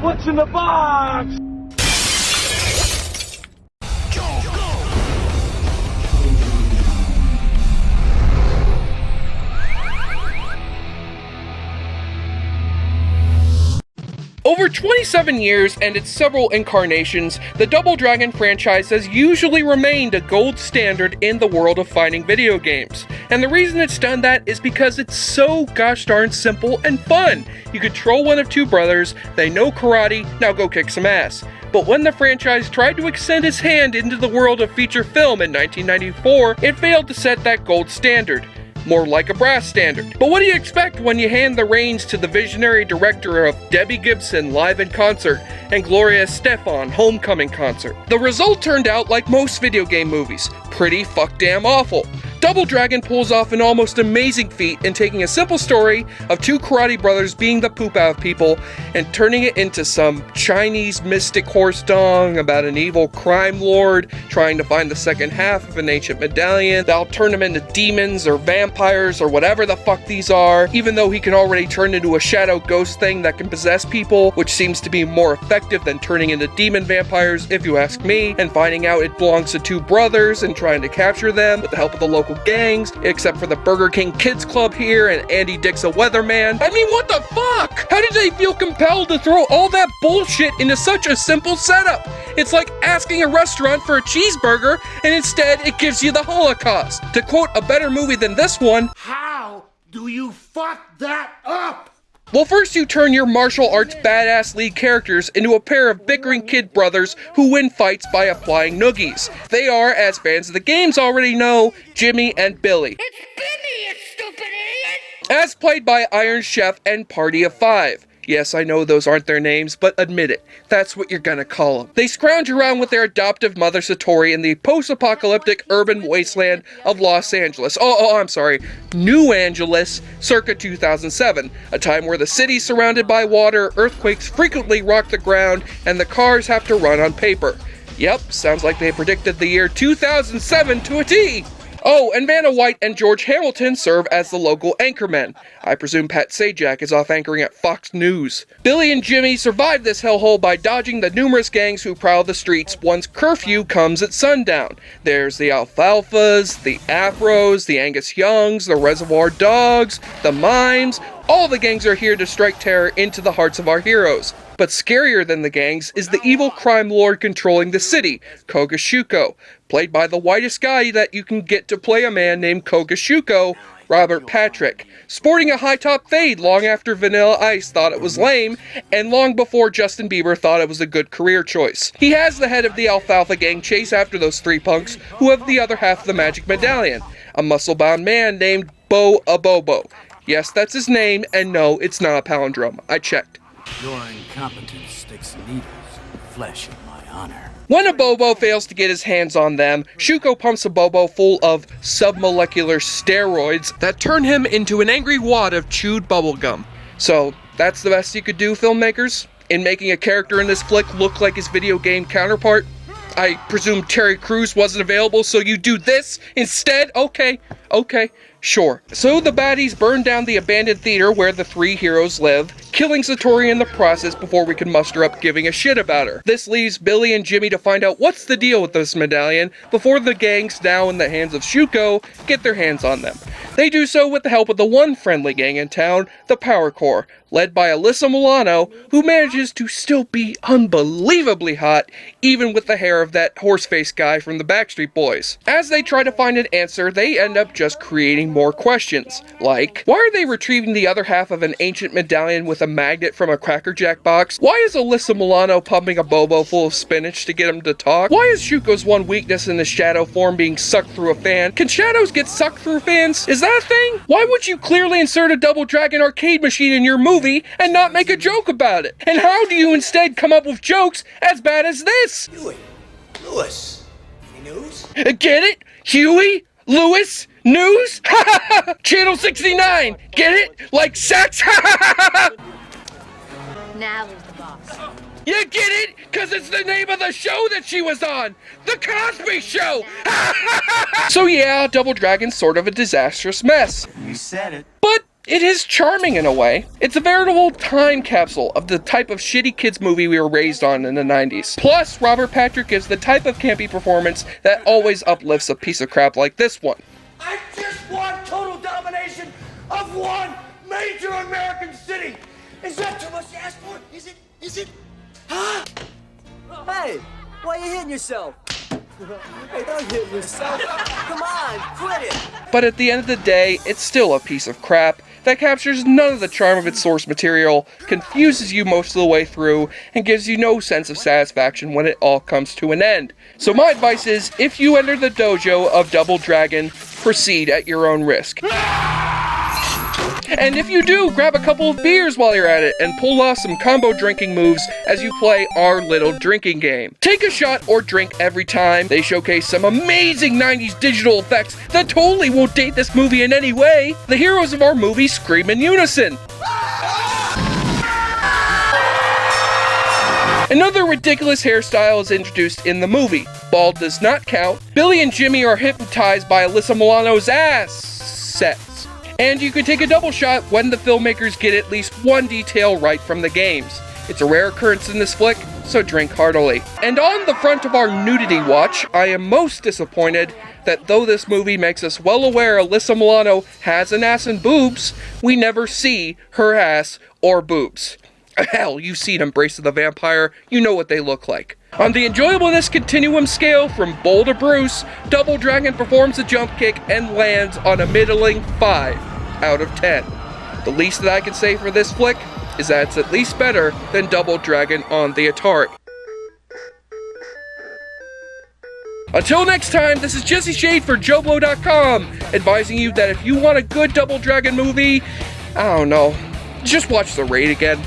What's in the box? Over 27 years and its several incarnations, the Double Dragon franchise has usually remained a gold standard in the world of fighting video games. And the reason it's done that is because it's so gosh darn simple and fun. You control one of two brothers, they know karate, now go kick some ass. But when the franchise tried to extend its hand into the world of feature film in 1994, it failed to set that gold standard. More like a brass standard. But what do you expect when you hand the reins to the visionary director of Debbie Gibson Live in Concert and Gloria Estefan Homecoming Concert? The result turned out like most video game movies, pretty fuck damn awful. Double Dragon pulls off an almost amazing feat in taking a simple story of two karate brothers being the poop out of people and turning it into some Chinese mystic horse dong about an evil crime lord trying to find the second half of an ancient medallion that'll turn him into demons or vampires or whatever the fuck these are, even though he can already turn into a shadow ghost thing that can possess people, which seems to be more effective than turning into demon vampires if you ask me, and finding out it belongs to two brothers and trying to capture them with the help of the local gangs, except for the Burger King Kids Club here and Andy Dick's a weatherman. I mean, what the fuck? How did they feel compelled to throw all that bullshit into such a simple setup? It's like asking a restaurant for a cheeseburger and instead it gives you the Holocaust. To quote a better movie than this one, how do you fuck that up? Well, first you turn your martial arts badass lead characters into a pair of bickering kid brothers who win fights by applying noogies. They are, as fans of the games already know, Jimmy and Billy. It's Billy, you stupid idiot! As played by Iron Chef and Party of Five. Yes, I know those aren't their names, but admit it, that's what you're gonna call them. They scrounge around with their adoptive mother Satori in the post-apocalyptic urban wasteland of Los Angeles. I'm sorry, New Angeles, circa 2007, a time where the city's surrounded by water, earthquakes frequently rock the ground, and the cars have to run on paper. Yep, sounds like they predicted the year 2007 to a T! Oh, and Vanna White and George Hamilton serve as the local anchormen. I presume Pat Sajak is off anchoring at Fox News. Billy and Jimmy survive this hellhole by dodging the numerous gangs who prowl the streets once curfew comes at sundown. There's the Alfalfas, the Afros, the Angus Youngs, the Reservoir Dogs, the Mimes. All the gangs are here to strike terror into the hearts of our heroes. But scarier than the gangs is the evil crime lord controlling the city, Koga Shuko, played by the whitest guy that you can get to play a man named Koga Shuko, Robert Patrick, sporting a high-top fade long after Vanilla Ice thought it was lame, and long before Justin Bieber thought it was a good career choice. He has the head of the Alfalfa gang chase after those three punks who have the other half of the magic medallion, a muscle-bound man named Bo Abobo. Yes, that's his name, and no, it's not a palindrome. I checked. Your incompetence sticks needles in flesh in my honor. When a Bobo fails to get his hands on them, Shuko pumps a Bobo full of submolecular steroids that turn him into an angry wad of chewed bubblegum. So, that's the best you could do, filmmakers? In making a character in this flick look like his video game counterpart? I presume Terry Crews wasn't available, so you do this instead? Okay, sure. So the baddies burn down the abandoned theater where the three heroes live, killing Satori in the process before we can muster up giving a shit about her. This leaves Billy and Jimmy to find out what's the deal with this medallion before the gangs, now in the hands of Shuko, get their hands on them. They do so with the help of the one friendly gang in town, the Power Corps, led by Alyssa Milano, who manages to still be unbelievably hot, even with the hair of that horse-faced guy from the Backstreet Boys. As they try to find an answer, they end up just creating more questions, like, why are they retrieving the other half of an ancient medallion with a magnet from a Cracker Jack box? Why is Alyssa Milano pumping a Bobo full of spinach to get him to talk? Why is Shuko's one weakness in his shadow form being sucked through a fan? Can shadows get sucked through fans? Is that a thing? Why would you clearly insert a Double Dragon arcade machine in your movie and not make a joke about it? And how do you instead come up with jokes as bad as this? Huey, Lewis, any news? Get it? Huey? Lewis? News? Channel 69! Get it? Like sex? Now who's the boss? You get it? Cause it's the name of the show that she was on! The Cosby Show! So yeah, Double Dragon's sort of a disastrous mess. You said it. But It is charming in a way. It's a veritable time capsule of the type of shitty kids movie we were raised on in the 90s. Plus, Robert Patrick gives the type of campy performance that always uplifts a piece of crap like this one. I just want total domination of one major American city. Is that too much to ask for? Is it? Is it? Huh? Hey, why are you hitting yourself? Hey, don't hit yourself. Come on, quit it. But at the end of the day, it's still a piece of crap that captures none of the charm of its source material, confuses you most of the way through, and gives you no sense of satisfaction when it all comes to an end. So my advice is, if you enter the dojo of Double Dragon, proceed at your own risk. And if you do, grab a couple of beers while you're at it and pull off some combo drinking moves as you play our little drinking game. Take a shot or drink every time. They showcase some amazing 90s digital effects that totally won't date this movie in any way. The heroes of our movie scream in unison. Another ridiculous hairstyle is introduced in the movie. Bald does not count. Billy and Jimmy are hypnotized by Alyssa Milano's assets. And you can take a double shot when the filmmakers get at least one detail right from the games. It's a rare occurrence in this flick, so drink heartily. And on the front of our nudity watch, I am most disappointed that though this movie makes us well aware Alyssa Milano has an ass and boobs, we never see her ass or boobs. Hell, you've seen Embrace of the Vampire, you know what they look like. On the enjoyableness continuum scale from Bull to Bruce, Double Dragon performs a jump kick and lands on a middling 5 out of 10. The least that I can say for this flick is that it's at least better than Double Dragon on the Atari. Until next time, this is Jesse Shade for JoBlo.com, advising you that if you want a good Double Dragon movie, I don't know, just watch The Raid again.